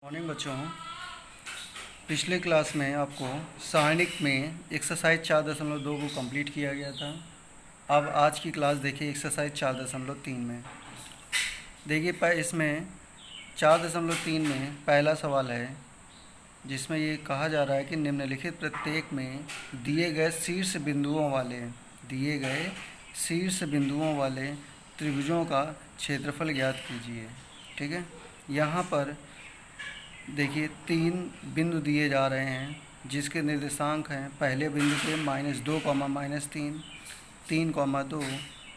Morning बच्चों, पिछले class में आपको सारणिक में एक्सरसाइज 4.2 को कंप्लीट किया गया था। अब आज की क्लास देखिए एक्सरसाइज 4.3 में। देखिए इसमें 4.3 में पहला सवाल है जिसमें ये कहा जा रहा है कि निम्नलिखित प्रत्येक में दिए गए शीर्ष बिंदुओं वाले त्रिभुजों का क्षेत्रफल ज्ञात कीजिए। ठीक है, यहाँ पर देखिए 3 बिंदु दिए जा रहे हैं जिसके निर्देशांक हैं पहले बिंदु पे -2, -3, 3, 2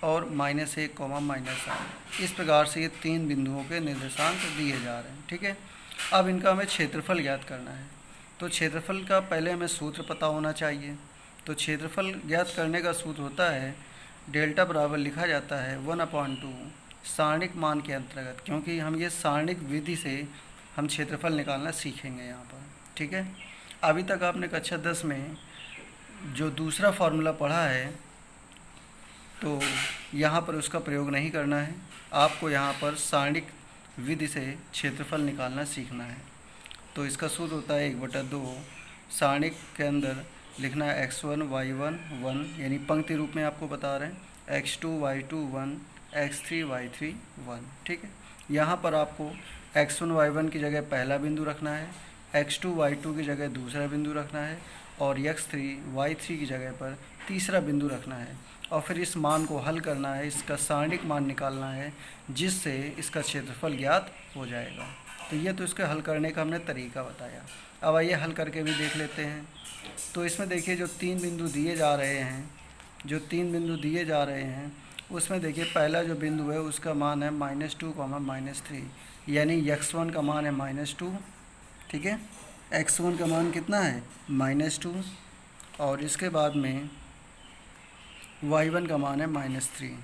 और -1, -8। इस प्रकार से ये 3 बिंदुओं के निर्देशांक दिए जा रहे हैं। ठीक है, अब इनका हमें क्षेत्रफल ज्ञात करना है। तो क्षेत्रफल का पहले हमें सूत्र पता होना चाहिए। तो क्षेत्रफल ज्ञात करने का सूत्र होता है डेल्टा बराबर लिखा जाता है 1/2 सारणिक मान के अंतर्गत, क्योंकि हम ये सारणिक विधि से हम क्षेत्रफल निकालना सीखेंगे यहाँ पर। ठीक है, अभी तक आपने कक्षा 10 में जो दूसरा फार्मूला पढ़ा है तो यहाँ पर उसका प्रयोग नहीं करना है। आपको यहाँ पर सारणिक विधि से क्षेत्रफल निकालना सीखना है। तो इसका सूत्र होता है 1/2 सारणिक के अंदर लिखना है x1 y1 1, यानी पंक्ति रूप में आपको बता रहे हैं x2 y2 1, x3 y3 1। ठीक है, यहाँ पर आपको x1 y1 की जगह पहला बिंदु रखना है, x2 y2 की जगह दूसरा बिंदु रखना है और x3 y3 की जगह पर तीसरा बिंदु रखना है और फिर इस मान को हल करना है, इसका सारणिक मान निकालना है जिससे इसका क्षेत्रफल ज्ञात हो जाएगा। तो ये तो इसके हल करने का हमने तरीका बताया। अब आइए हल करके भी देख लेते हैं। तो इसमें देखिए जो 3 बिंदु दिए जा रहे हैं उसमें देखिए पहला जो बिंदु है उसका मान है -2, -3, यानी x1 का मान है -2। ठीक है, x1 का मान कितना है -2 और इसके बाद में y1 का मान है -3।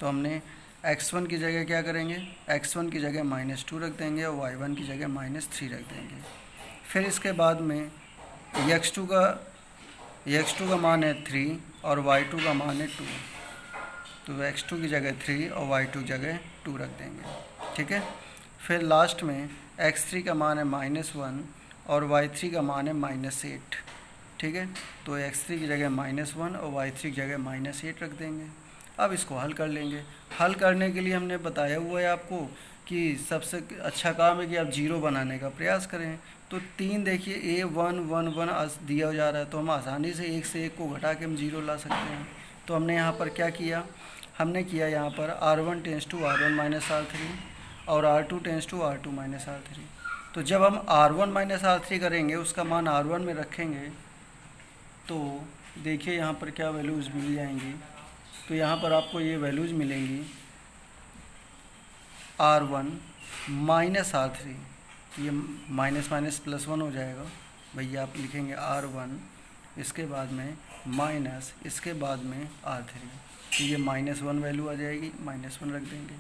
तो हमने x1 की जगह क्या करेंगे, x1 की जगह -2 रख देंगे और y1 की जगह -3 रख देंगे। फिर इसके बाद में x2 का मान है 3 और y2 का मान है 2। तो x2 की जगह 3 और y2 की जगह 2 रख देंगे। ठीक है, फिर लास्ट में x3 का मान है -1 और y3 का मान है -8। ठीक है, तो x3 की जगह -1 और y3 की जगह -8 रख देंगे। अब इसको हल कर लेंगे। हल करने के लिए हमने बताया हुआ है आपको कि सबसे अच्छा काम है कि आप 0 बनाने का प्रयास करें। तो 3 देखिए a1 1 1 दिया जा रहा है, तो हम आसानी से 1 से 1 को घटा के हम 0 ला सकते हैं। तो हमने यहाँ पर क्या किया, हमने किया यहाँ पर r1 tense to r1 - r3 और r2 tense to r2 - r3। तो जब हम r1 - r3 करेंगे, उसका मान r1 में रखेंगे, तो देखिए यहाँ पर क्या वैल्यूज़ मिल जाएंगी। तो यहाँ पर आपको ये वैल्यूज़ मिलेंगी r1 - r3, ये -- +1 हो जाएगा भैया। आप लिखेंगे r1, इसके बाद में माइनस, इसके बाद में r3, तो ये -1 वैल्यू आ जाएगी, -1 रख देंगे।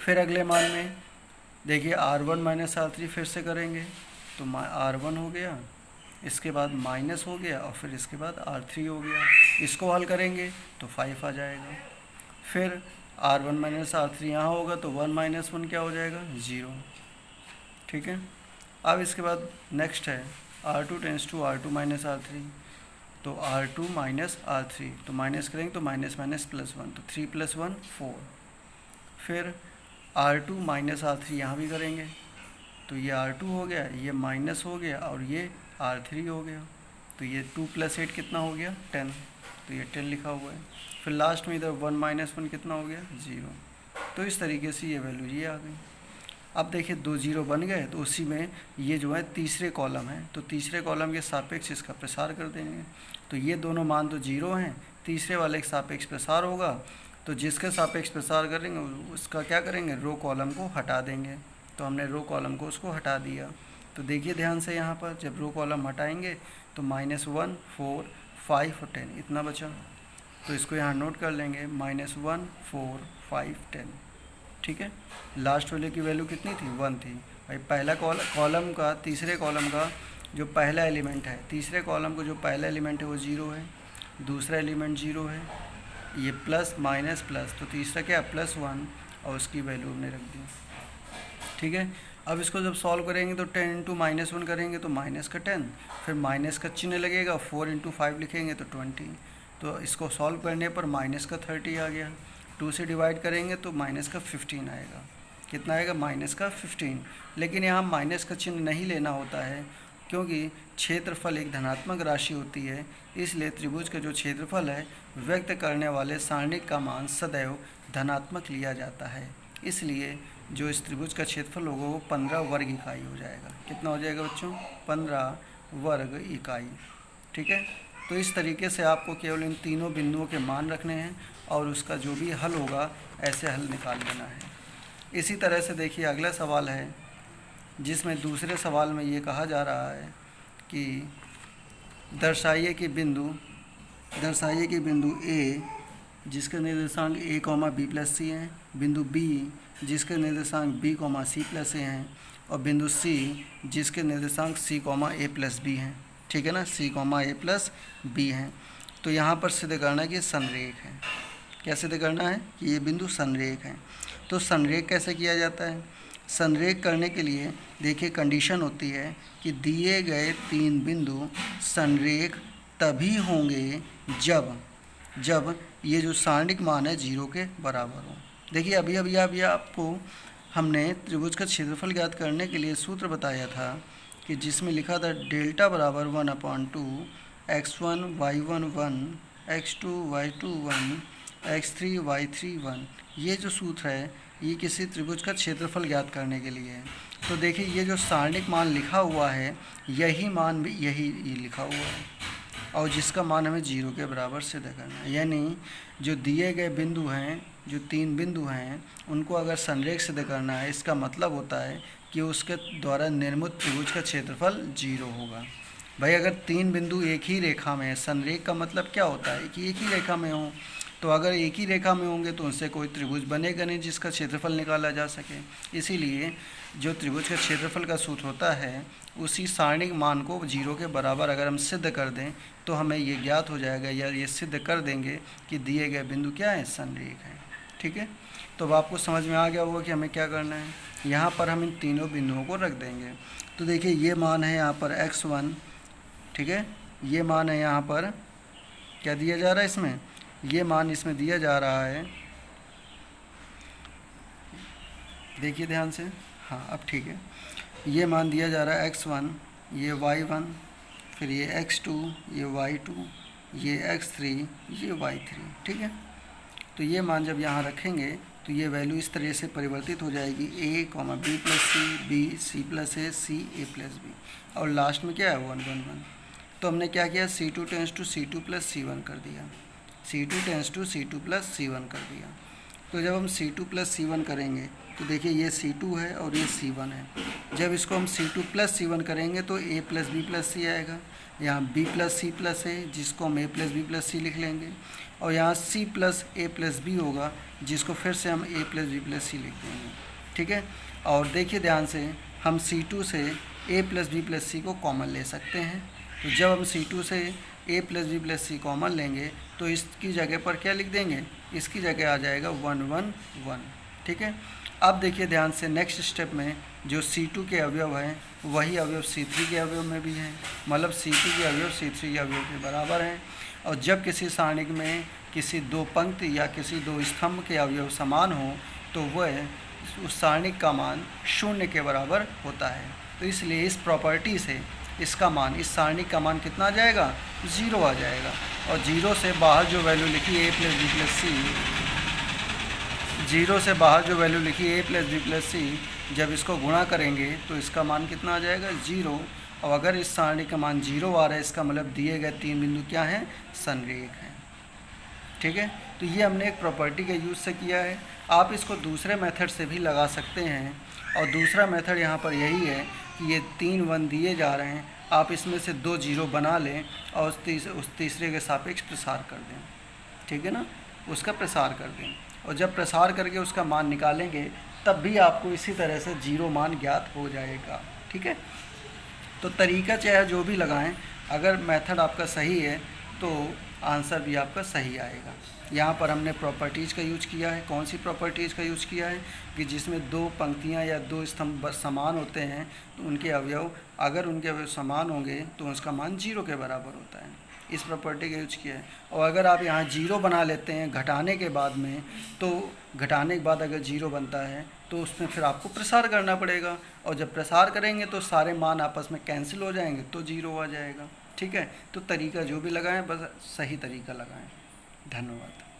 फिर अगले मान में देखिए r1 - r3 फिर से करेंगे तो r1 हो गया, इसके बाद माइनस हो गया और फिर इसके बाद r3 हो गया। इसको हल करेंगे तो 5 आ जाएगा। फिर r1 - r3 यहाँ होगा तो 1 - 1 क्या हो जाएगा, 0। ठीक है, अब इसके बाद नेक्स्ट है r2 tense to r2 - r3, तो r2 - r3, तो माइनस करेंगे तो -+1, तो 3 + 1 4। फिर r2 - r3 यहाँ भी करेंगे तो ये r2 हो गया, ये माइनस हो गया और ये r3 हो गया। तो ये 2 + 8 कितना हो गया, 10, तो ये 10 लिखा हुआ है। फिर लास्ट में इधर 1 - 1 कितना हो गया, 0। तो इस तरीके से ये वैल्यू ये आ गई। अब देखिए 2 0 बन गए, तो उसी में ये जो है तीसरे कॉलम है, तो तीसरे कॉलम के सापेक्ष इसका प्रसार कर देंगे। तो ये दोनों मान तो 0 हैं, तीसरे वाले के सापेक्ष प्रसार होगा, तो जिसके सापेक्ष प्रसार करेंगे उसका क्या करेंगे, रो कॉलम को हटा देंगे। तो हमने रो कॉलम को उसको हटा दिया। तो देखिए ध्यान से यहाँ पर जब रो कॉलम हटाएंगे तो -1 4 5 और 10 इतना बचा। तो इसको यहाँ नोट कर लेंगे, -1 4 5 10। ठीक है, लास्ट वाले की वैल्यू कितनी थी, 1 थी भाई। पहला कॉलम का, तीसरे कॉलम का जो पहला एलिमेंट है, तीसरे कॉलम का जो पहला एलिमेंट है वो 0 है, दूसरा एलिमेंट 0 है, ये प्लस माइनस प्लस, तो तीसरा क्या +1 और उसकी वैल्यू हमने रख दी। ठीक है, अब इसको जब सॉल्व करेंगे तो 10 इंटू -1 करेंगे तो माइनस का 10, फिर माइनस का चिन्ह लगेगा, 4 इंटू 5 लिखेंगे तो 20। तो इसको सॉल्व करने पर माइनस का 30 आ गया। 2 से डिवाइड करेंगे तो माइनस का 15 आएगा। कितना आएगा? माइनस का 15। लेकिन यहाँ माइनस का चिन्ह नहीं लेना होता है, क्योंकि क्षेत्रफल एक धनात्मक राशि होती है, इसलिए त्रिभुज का जो क्षेत्रफल है व्यक्त करने वाले सारणिक का मान सदैव धनात्मक लिया जाता है। इसलिए जो इस त्रिभुज का क्षेत्रफल होगा वो 15 वर्ग इकाई हो जाएगा। कितना हो जाएगा बच्चों? 15 वर्ग इकाई। ठीक है, तो इस तरीके से आपको केवल इन तीनों बिंदुओं के मान रखने हैं और उसका जो भी हल होगा ऐसे हल निकाल लेना है। इसी तरह से देखिए अगला सवाल है, जिसमें दूसरे सवाल में ये कहा जा रहा है कि दर्शाइए कि बिंदु ए जिसके निर्देशांक a, b प्लस सी हैं, बिंदु b जिसके निर्देशांक b, c प्लस ए हैं, और बिंदु c जिसके निर्देशांक c, a प्लस b हैं। ठीक है ना, c, a प्लस b हैं। तो यहाँ पर सिद्ध करना है कि संरेख है। क्या सिद्ध करना है? कि ये बिंदु संरेख हैं। तो संरेख कैसे किया जाता है? संरेख करने के लिए देखिए कंडीशन होती है कि दिए गए 3 बिंदु संरेख तभी होंगे जब ये जो सारणिक मान है 0 के बराबर हो। देखिए अभी आपको हमने त्रिभुज का क्षेत्रफल ज्ञात करने के लिए सूत्र बताया था कि जिसमें लिखा था डेल्टा बराबर 1/2 x1 y1 1 x2 y2 1 x3 y3 1। ये जो सूत्र है ये किसी त्रिभुज का क्षेत्रफल ज्ञात करने के लिए है। तो देखिए ये जो सारणिक मान लिखा हुआ है यही मान भी यही लिखा हुआ है, और जिसका मान हमें 0 के बराबर सिद्ध करना है। यानी जो दिए गए बिंदु हैं, जो 3 बिंदु हैं, उनको अगर संरेख सिद्ध करना है, इसका मतलब होता है कि उसके द्वारा निर्मित त्रिभुज का क्षेत्रफल 0 होगा। भाई अगर 3 बिंदु एक ही रेखा में है, संरेख का मतलब क्या होता है कि एक ही रेखा में हो, तो अगर एक ही रेखा में होंगे तो उनसे कोई त्रिभुज बनेगा नहीं जिसका क्षेत्रफल निकाला जा सके। इसीलिए जो त्रिभुज का क्षेत्रफल का सूत्र होता है उसी सारणिक मान को 0 के बराबर अगर हम सिद्ध कर दें तो हमें ये ज्ञात हो जाएगा, या ये सिद्ध कर देंगे कि दिए गए बिंदु क्या है? संरेख है। ठीक है, तो अब आपको समझ में आ गया होगा कि हमें क्या करना है। यहाँ पर हम इन तीनों बिंदुओं को रख देंगे। तो देखिए ये मान है यहाँ पर x1। ठीक है, ये मान है यहाँ पर क्या दिया जा रहा है? इसमें ये मान इसमें दिया जा रहा है, देखिए ध्यान से। हाँ अब ठीक है, ये मान दिया जा रहा है x1, ये y1, फिर ये x2, ये y2, ये x3, ये y3। ठीक है, तो ये मान जब यहाँ रखेंगे तो ये वैल्यू इस तरह से परिवर्तित हो जाएगी a, b plus C, b, c plus A, c, a plus b, और लास्ट में क्या है? 1 1 1। तो हमने क्या किया? c2 tense to c2 plus c1 कर दिया, c2 tense to c2 plus c1 कर दिया। तो जब हम c2 प्लस c1 करेंगे तो देखिए ये c2 है और ये c1 है। जब इसको हम c2 प्लस c1 करेंगे तो a plus b plus c आएगा, यहाँ b प्लस c प्लस ए जिसको हम a plus b plus c लिख लेंगे, और यहाँ c plus a plus b होगा जिसको फिर से हम a plus b plus c लिख देंगे। ठीक है, और देखिए ध्यान से हम c2 से a plus b plus c को कॉमन ले सकते हैं। तो जब हम c2 से a plus b plus c common लेंगे तो इसकी जगह पर क्या लिख देंगे? इसकी जगह आ जाएगा 1 1 1। ठीक है, अब देखिए ध्यान से नेक्स्ट स्टेप में जो c2 के अवयव हैं वही अवयव c3 के अवयव में भी हैं, मतलब c2 के अवयव c3 के अवयव के बराबर हैं। और जब किसी सारणिक में किसी 2 पंक्ति या किसी 2 स्तंभ के अवयव समान हो तो वह उस सारणिक का मान 0 के बराबर होता है। तो इसलिए इस प्रॉपर्टी से इसका मान, इस सारणिक का मान कितना आ जाएगा? 0 आ जाएगा। और 0 से बाहर जो वैल्यू लिखी a प्लस b प्लस सी, 0 से बाहर जो वैल्यू लिखी a प्लस b प्लस सी, जब इसको गुणा करेंगे तो इसका मान कितना आ जाएगा? 0। और अगर इस सारणी का मान 0 आ रहा है इसका मतलब दिए गए 3 बिंदु क्या हैं? संरेख हैं। ठीक है, तो ये हमने एक प्रॉपर्टी का यूज़ से किया है। आप इसको दूसरे मेथड से भी लगा सकते हैं, और दूसरा मेथड यहाँ पर यही है कि ये 3 1 दिए जा रहे हैं, आप इसमें से 2 0 बना लें और उस तीसरे के सापेक्ष प्रसार कर दें। ठीक है ना, उसका प्रसार कर दें, और जब प्रसार करके उसका मान निकालेंगे तब भी आपको इसी तरह से 0 मान ज्ञात हो जाएगा। ठीक है, तो तरीका चाहे जो भी लगाएं, अगर मेथड आपका सही है तो आंसर भी आपका सही आएगा। यहाँ पर हमने प्रॉपर्टीज़ का यूज किया है। कौन सी प्रॉपर्टीज़ का यूज किया है कि जिसमें दो पंक्तियाँ या दो स्तंभ समान होते हैं तो उनके अवयव, अगर उनके अवयव समान होंगे तो उसका मान 0 के बराबर होता है। इस प्रॉपर्टी का यूज किया है। और अगर आप यहाँ 0 बना लेते हैं घटाने के बाद में, तो घटाने के बाद अगर 0 बनता है तो उसमें फिर आपको प्रसार करना पड़ेगा, और जब प्रसार करेंगे तो सारे मान आपस में कैंसिल हो जाएंगे तो 0 आ जाएगा। ठीक है, तो तरीका जो भी लगाएं बस सही तरीका लगाएं। धन्यवाद।